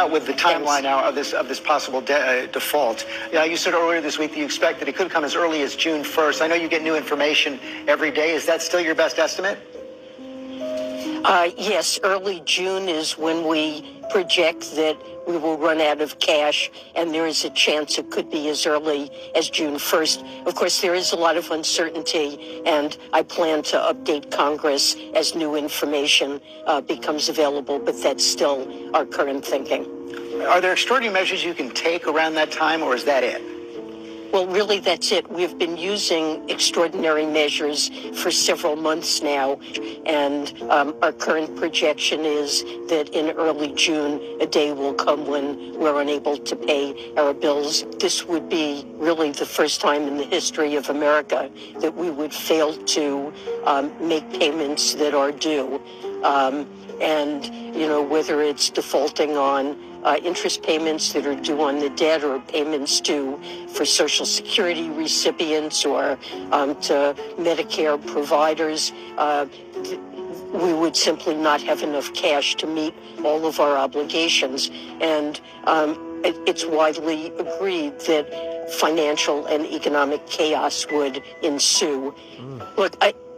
With the timeline now of this possible default, you said earlier this week that you expect that it could come as early as June 1st. I know you get new information every day. Is that still your best estimate? Yes, early June is when we project that we will run out of cash, and there is a chance it could be as early as June 1st. Of course, there is a lot of uncertainty, and I plan to update Congress as new information becomes available, but that's still our current thinking. Are there extraordinary measures you can take around that time, or is that it? Well, really, that's it. We've been using extraordinary measures for several months now, and our current projection is that in early June, a day will come when we're unable to pay our bills. This would be really the first time in the history of America that we would fail to make payments that are due. And, whether it's defaulting on interest payments that are due on the debt or payments due for Social Security recipients or to Medicare providers, we would simply not have enough cash to meet all of our obligations. And it's widely agreed that financial and economic chaos would ensue. Look,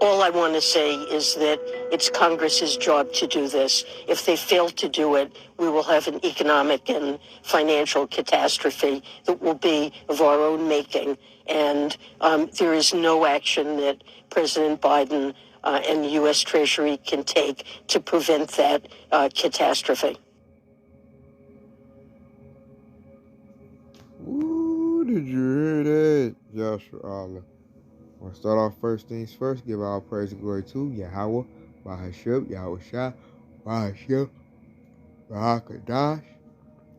all I want to say is that it's Congress's job to do this. If they fail to do it, we will have an economic and financial catastrophe that will be of our own making. And there is no action that President Biden and the U.S. Treasury can take to prevent that catastrophe. Ooh, did you hear that, Joshua Allah? We'll start off first things first. Give all praise and glory to Yahweh, Bahashab, Yahweh Shah, Bahashab, Bahakadash,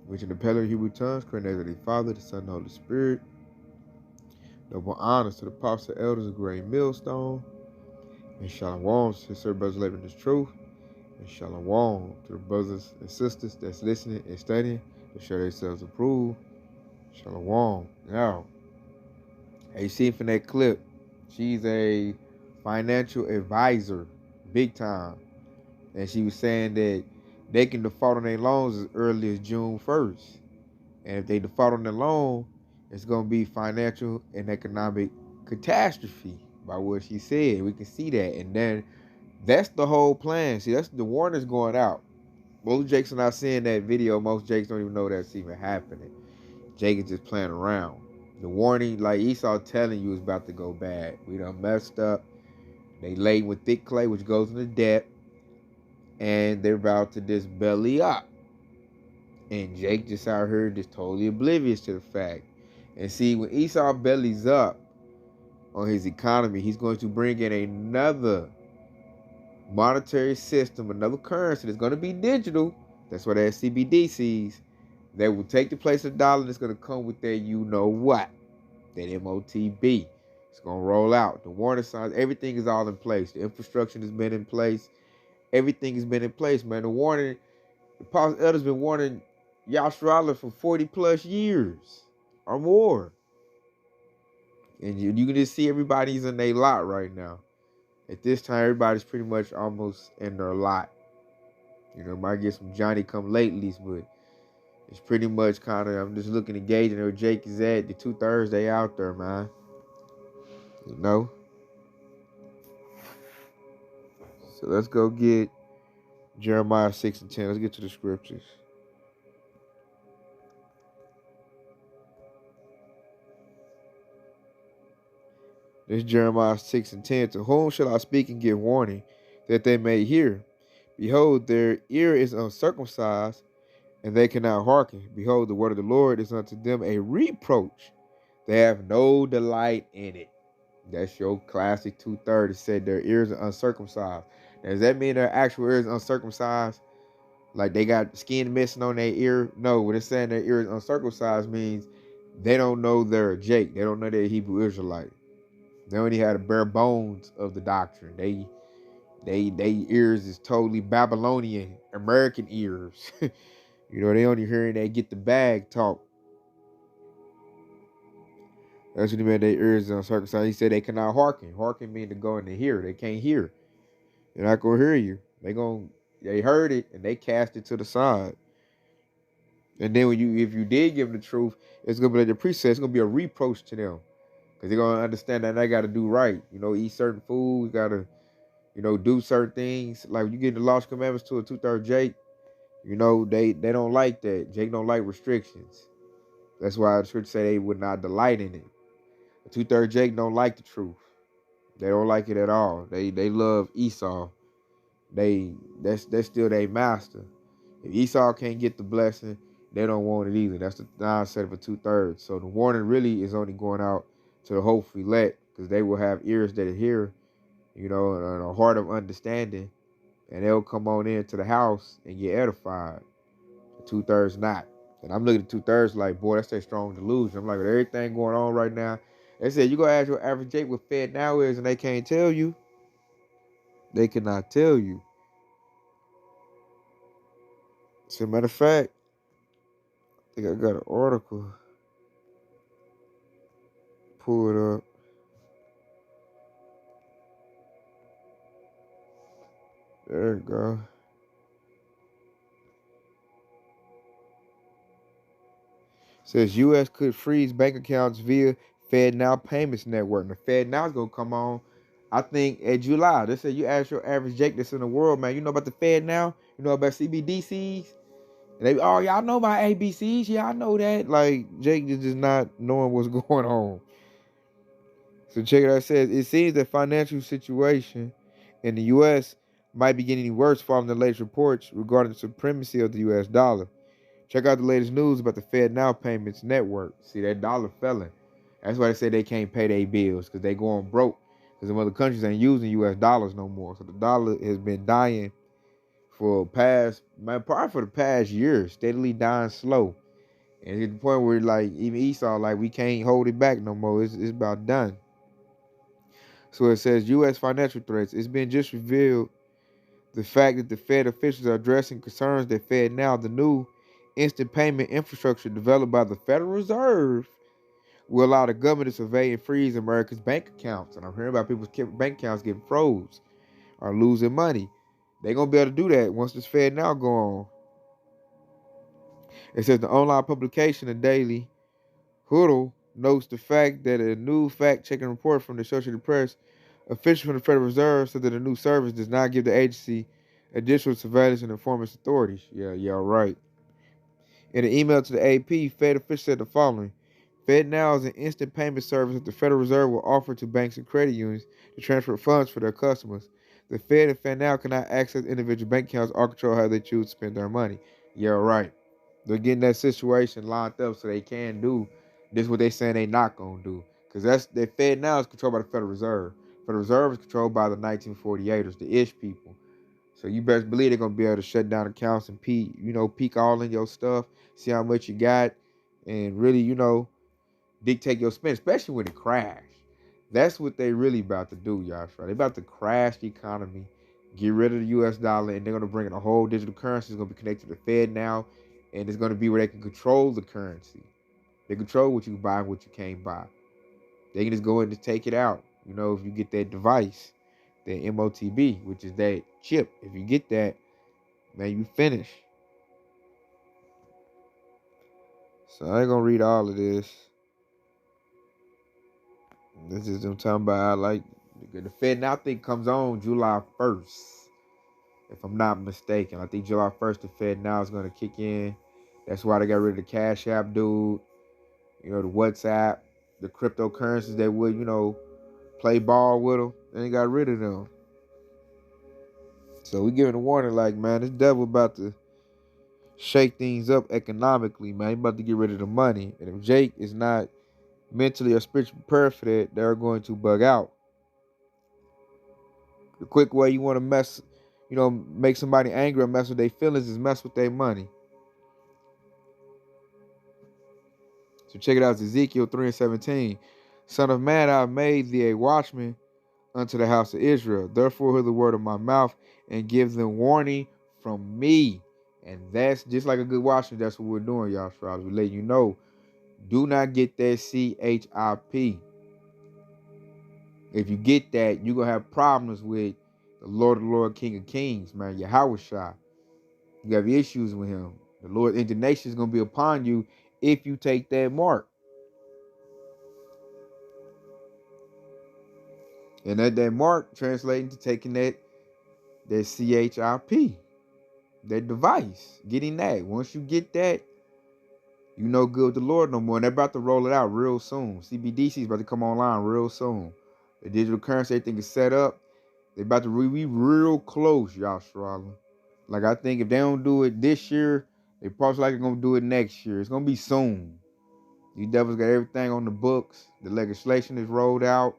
which in the Paleo Hebrew tongues, created the Father, the Son, and the Holy Spirit. Double honors to the apostles and elders of Great Millstone. And Shalom to his brothers living in this truth. And Shalom to the brothers and sisters that's listening and studying to show themselves approved. Shalom. Now, as you see from that clip, she's a financial advisor, big time. And she was saying that they can default on their loans as early as June 1st. And if they default on their loan, it's going to be financial and economic catastrophe by what she said. We can see that. And then that's the whole plan. See, that's the warning's going out. Most Jakes are not seeing that video. Most Jakes don't even know that's even happening. Jake is just playing around. The warning, like Esau telling you, is about to go bad. We done messed up. They laden with thick clay, which goes into debt. And they're about to just belly up. And Jake just out here just totally oblivious to the fact. And see, when Esau bellies up on his economy, he's going to bring in another monetary system, another currency that's going to be digital. That's what that CBDCs. That will take the place of the dollar. That's going to come with that you-know-what. That MOTB. It's going to roll out. The warning signs, everything is all in place. The infrastructure has been in place. Everything has been in place, man. The warning, the Apostle Elder's been warning Yahshua for 40 plus years or more. And you can just see everybody's in their lot right now. At this time, everybody's pretty much almost in their lot. Might get some Johnny come latelys, but it's pretty much kind of, I'm just looking to gauge where Jake is at. The 2/3 they out there, man. So let's go get Jeremiah 6 and 10. Let's get to the scriptures. This is Jeremiah 6 and 10. To whom shall I speak and give warning, that they may hear? Behold, their ear is uncircumcised, and they cannot hearken. Behold, the word of the Lord is unto them a reproach. They have no delight in it. That's your classic 2/3. It said their ears are uncircumcised. Now, does that mean their actual ears uncircumcised? Like they got skin missing on their ear? No, when it's saying their ears uncircumcised means they don't know they're a Jake. They don't know they're a Hebrew Israelite. They only had the bare bones of the doctrine. They ears is totally Babylonian, American ears. They only hearing they get the bag talk. That's what he meant. Their ears uncircumcised. He said they cannot hearken. Hearken means to go in to hear. They can't hear. They're not gonna hear you. They heard it and they cast it to the side. And then if you did give them the truth, it's gonna be like the priest said, it's gonna be a reproach to them. Because they're gonna understand that they gotta do right. Eat certain foods, gotta, do certain things. Like when you get the lost commandments to a 2/3 Jake, they don't like that. Jake don't like restrictions. That's why the scripture say they would not delight in it. The 2/3 Jake don't like the truth. They don't like it at all. They love Esau. That's still their master. If Esau can't get the blessing, they don't want it either. That's the mindset of a 2/3. So the warning really is only going out to the hopefully elect, because they will have ears that hear, and a heart of understanding, and they'll come on into the house and get edified. The 2/3 not. And I'm looking at 2/3 like, boy, that's a strong delusion. I'm like, with everything going on right now, they said you go ask your average Jake what Fed now is, and they can't tell you. They cannot tell you. As a matter of fact, I think I got an article. Pull it up. There you go. Says U.S. could freeze bank accounts via FedNow Payments Network. And the FedNow is going to come on, I think, at July. They said you ask your average Jake that's in the world, man, you know about the FedNow? You know about CBDCs? And they, oh, y'all know my ABCs? Yeah, I know that. Like, Jake is just not knowing what's going on. So check it out. It says, it seems that financial situation in the U.S. might be getting worse following the latest reports regarding the supremacy of the U.S. dollar. Check out the latest news about the FedNow Payments Network. See, that dollar felling. That's why they say they can't pay their bills, because they going broke. Because some other countries ain't using U.S. dollars no more. So the dollar has been dying probably for the past year, steadily dying slow. And at the point where, like, even Esau, like, we can't hold it back no more. It's about done. So it says U.S. financial threats. It's been just revealed the fact that the Fed officials are addressing concerns that FedNow, the new instant payment infrastructure developed by the Federal Reserve, will allow the government to survey and freeze America's bank accounts. And I'm hearing about people's bank accounts getting froze or losing money. They're going to be able to do that once this FedNow go on. It says the online publication, The Daily Huddle, notes the fact that a new fact-checking report from the Associated Press, officials from the Federal Reserve, said that the new service does not give the agency additional surveillance and informants authorities. Yeah, right. In an email to the AP, Fed officials said the following. FedNow is an instant payment service that the Federal Reserve will offer to banks and credit unions to transfer funds for their customers. The Fed and FedNow cannot access individual bank accounts or control how they choose to spend their money. Yeah, right. They're getting that situation lined up so they can do this what they saying they not gonna do. Because the FedNow is controlled by the Federal Reserve. Federal Reserve is controlled by the 1948ers, the ish people. So you best believe they're gonna be able to shut down accounts and peek all in your stuff, see how much you got, and really, dictate your spend, especially when it crash. That's what they really about to do, y'all. They about to crash the economy, get rid of the U.S. dollar, and they're gonna bring in a whole digital currency. It's gonna be connected to the FedNow, and it's gonna be where they can control the currency. They control what you can buy and what you can't buy. They can just go in and take it out. If you get that device, that MOTB, which is that chip. If you get that, man, you finish. So I ain't gonna read all of this. This is them talking about the FedNow thing comes on July 1st. If I'm not mistaken. I think July 1st the FedNow is gonna kick in. That's why they got rid of the Cash App dude. The WhatsApp, the cryptocurrencies that would, play ball with them. And they got rid of them. So we giving a warning, like, man, this devil about to shake things up economically, man. He about to get rid of the money. And if Jake is not mentally or spiritually prepared for that, they're going to bug out. The quick way you want to make somebody angry or mess with their feelings is mess with their money. So check it out, Ezekiel 3:17. Son of man, I have made thee a watchman unto the house of Israel. Therefore hear the word of my mouth and give them warning from me. And that's just like a good watchman. That's what we're doing, y'all. We're letting you know, do not get that CHIP. If you get that, you're going to have problems with the Lord of Lords, King of Kings, man. Yahushua. You have issues with him. The Lord's indignation is going to be upon you if you take that mark. And that mark translating to taking that CHIP, that device, getting that. Once you get that, you no good with the Lord no more. And they're about to roll it out real soon. CBDC is about to come online real soon. The digital currency, everything is set up. They're about to be real close, Yashara. Like, I think if they don't do it this year, they probably likely going to do it next year. It's going to be soon. These devils got everything on the books. The legislation is rolled out.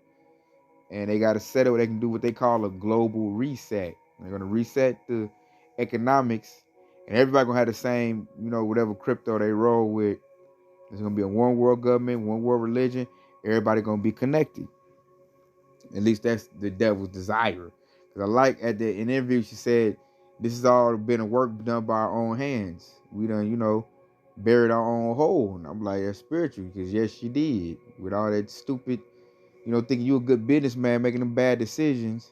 And they got to set it where they can do what they call a global reset. They're going to reset the economics. And everybody going to have the same, whatever crypto they roll with. There's going to be a one world government, one world religion. Everybody going to be connected. At least that's the devil's desire. Because I like in the interview, she said, this has all been a work done by our own hands. We done, buried our own hole. And I'm like, that's spiritual. Because yes, she did. With all that stupid, thinking you a good businessman, making them bad decisions.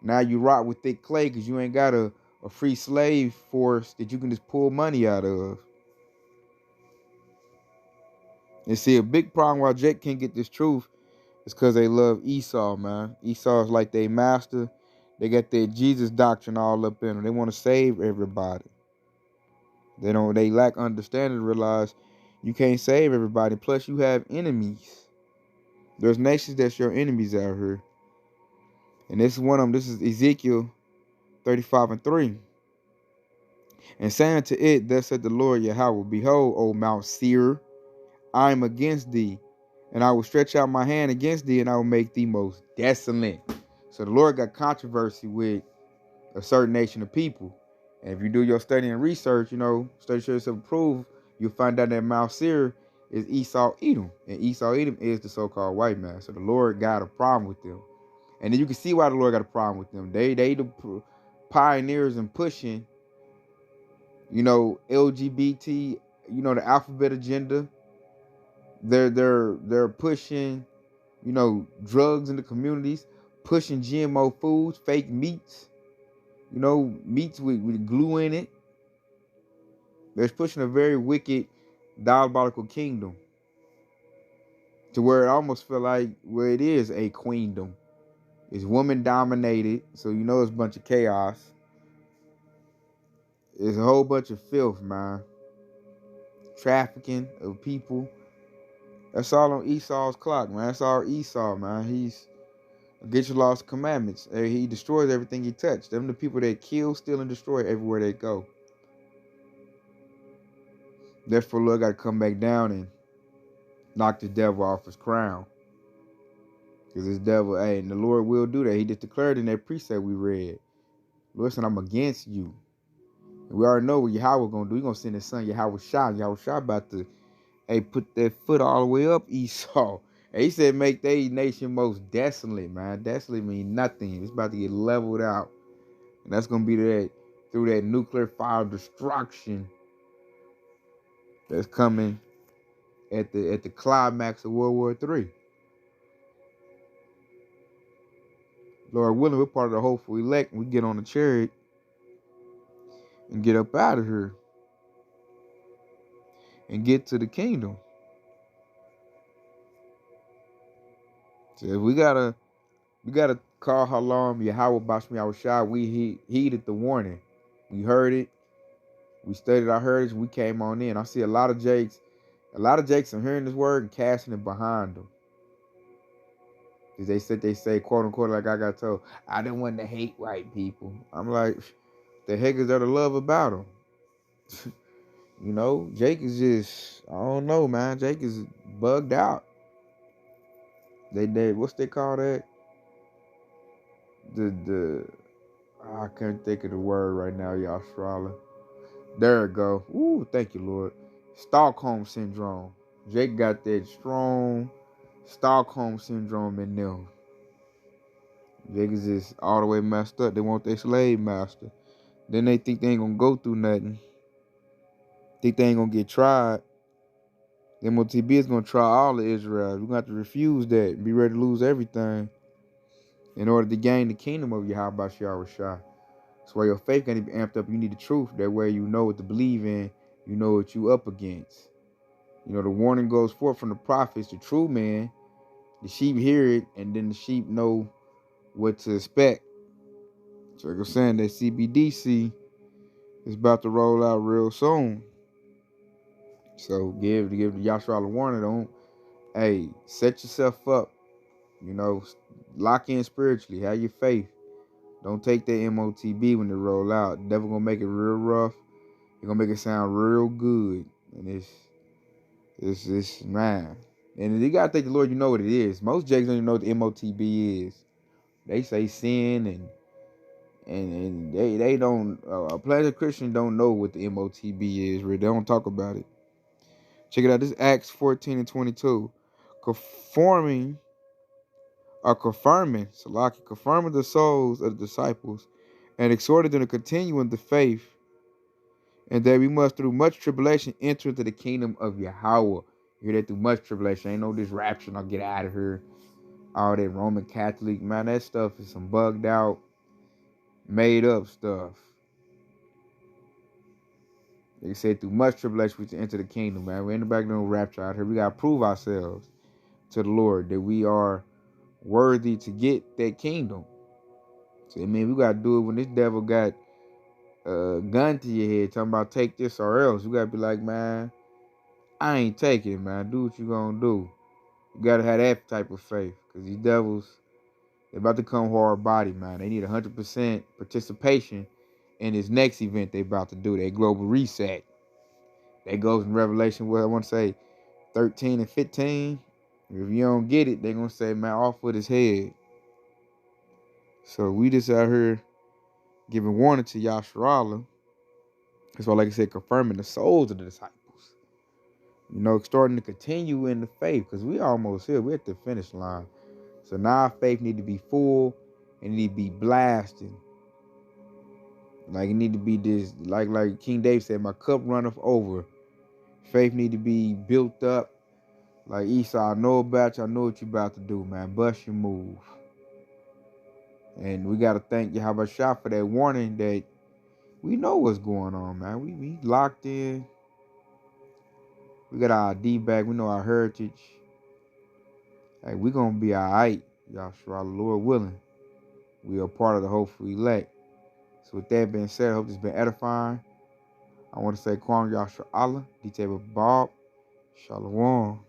Now you rock with thick clay because you ain't got a free slave force that you can just pull money out of. And see, a big problem why Jake can't get this truth is because they love Esau, man. Esau is like their master. They got their Jesus doctrine all up in them. They want to save everybody. They lack understanding to realize you can't save everybody. Plus, you have enemies. There's nations that's your enemies out here. And this is one of them. This is Ezekiel 35:3. And saying to it, thus said the Lord Yahweh, behold, O Mount Seir, I am against thee, and I will stretch out my hand against thee, and I will make thee most desolate. So the Lord got controversy with a certain nation of people. And if you do your study and research, study show yourself approved, you'll find out that Mount Seir is Esau Edom. And Esau Edom is the so-called white man. So the Lord got a problem with them. And then you can see why the Lord got a problem with them. They the pioneers in pushing, LGBT, the alphabet agenda. They're pushing, drugs in the communities, pushing GMO foods, fake meats, meats with glue in it. They're pushing a very wicked, diabolical kingdom to where it almost feel like where it is a queendom. It's woman dominated, so it's a bunch of chaos. It's a whole bunch of filth, man. Trafficking of people. That's all on Esau's clock, man. That's all Esau, man. He's against your laws, commandments. He destroys everything he touched. Them the people that kill, steal, and destroy everywhere they go. Therefore, Lord got to come back down and knock the devil off his crown. Because this devil, and the Lord will do that. He just declared in that precept we read. Lord said, I'm against you. And we already know what Yahweh going to do. He's going to send his son, Yahweh Shah. Yahweh Shah about to, put that foot all the way up Esau. And he said, make they nation most desolate, man. Desolate mean nothing. It's about to get leveled out. And that's going to be through that nuclear fire destruction that's coming at the climax of World War III. Lord willing, we're part of the hopeful elect. We get on the chariot and get up out of here and get to the kingdom. So we gotta call Halam Yahweh Bashmi Yahushua. We heeded the warning. We heard it. We studied our heritage. We came on in. I see a lot of Jakes are hearing this word and casting it behind them. Because they say, quote unquote, like I got told, I didn't want to hate white people. I'm like, the heck is there to love about them? Jake is just, I don't know, man. Jake is bugged out. They what's they call that? I can't think of the word right now, y'all. Strala. There it go. Ooh, thank you, Lord. Stockholm syndrome. Jake got that strong Stockholm syndrome in them. Jake is just all the way messed up. They want their slave master. Then they think they ain't gonna go through nothing. Think they ain't gonna get tried. The MOTB is gonna try all of Israel. We're gonna have to refuse that and be ready to lose everything in order to gain the kingdom of Yahweh Bashar Rashah. That's why your faith can be amped up. You need the truth. That way you know what to believe in You know what you up against. You know, the warning goes forth from the prophets, the true man. The sheep hear it, and then the sheep know what to expect. So like I'm saying, that CBDC is about to roll out real soon. So give the Yashua a warning. Don't, hey, set yourself up. You know, lock in spiritually. Have your faith. Don't take that MOTB when they roll out. The devil gonna make it real rough. He gonna make it sound real good. And it's man. And you gotta thank the Lord. You know what it is. Most Jakes don't even know what the MOTB is. They say sin and they don't. A planted Christian don't know what the MOTB is. Really, they don't talk about it. Check it out. This is Acts 14 and 22. Confirming the souls of the disciples and exhorted them to continue in the faith, and that we must through much tribulation enter into the kingdom of Yahweh. You hear that? Through much tribulation. Ain't no this rapture and I'll get out of here. All that Roman Catholic, man, that stuff is some bugged out, made up stuff. They say through much tribulation we can enter the kingdom, man. We ain't about no rapture out here. We gotta prove ourselves to the Lord that we are worthy to get that kingdom. So I mean, we gotta do it when this devil got a gun to your head talking about take this or else. You gotta be like, man, I ain't taking it, man. Do what you gonna do. You gotta have that type of faith, because these devils, they're about to come hard body, man. They need 100% participation in this next event they about to do, that global reset. That goes in Revelation, what I want to say, 13 and 15. If you don't get it, they're gonna say, man, off with his head. So we just out here giving warning to Yasharallah. That's why, like I said, confirming the souls of the disciples. You know, starting to continue in the faith, because we almost here. We're at the finish line. So now our faith need to be full and it need to be blasting. Like it need to be this, like King David said, my cup runneth over. Faith need to be built up. Like Esau, I know about you. I know what you about to do, man. Bust your move. And we got to thank Yahweh Shah for that warning that we know what's going on, man. We locked in. We got our ID back. We know our heritage. Hey, we going to be all right, Yahshua, Lord willing. We are part of the hopeful elect. So with that being said, I hope this has been edifying. I want to say, Kwam Yahshua Allah, D-Table Bob, Shalom.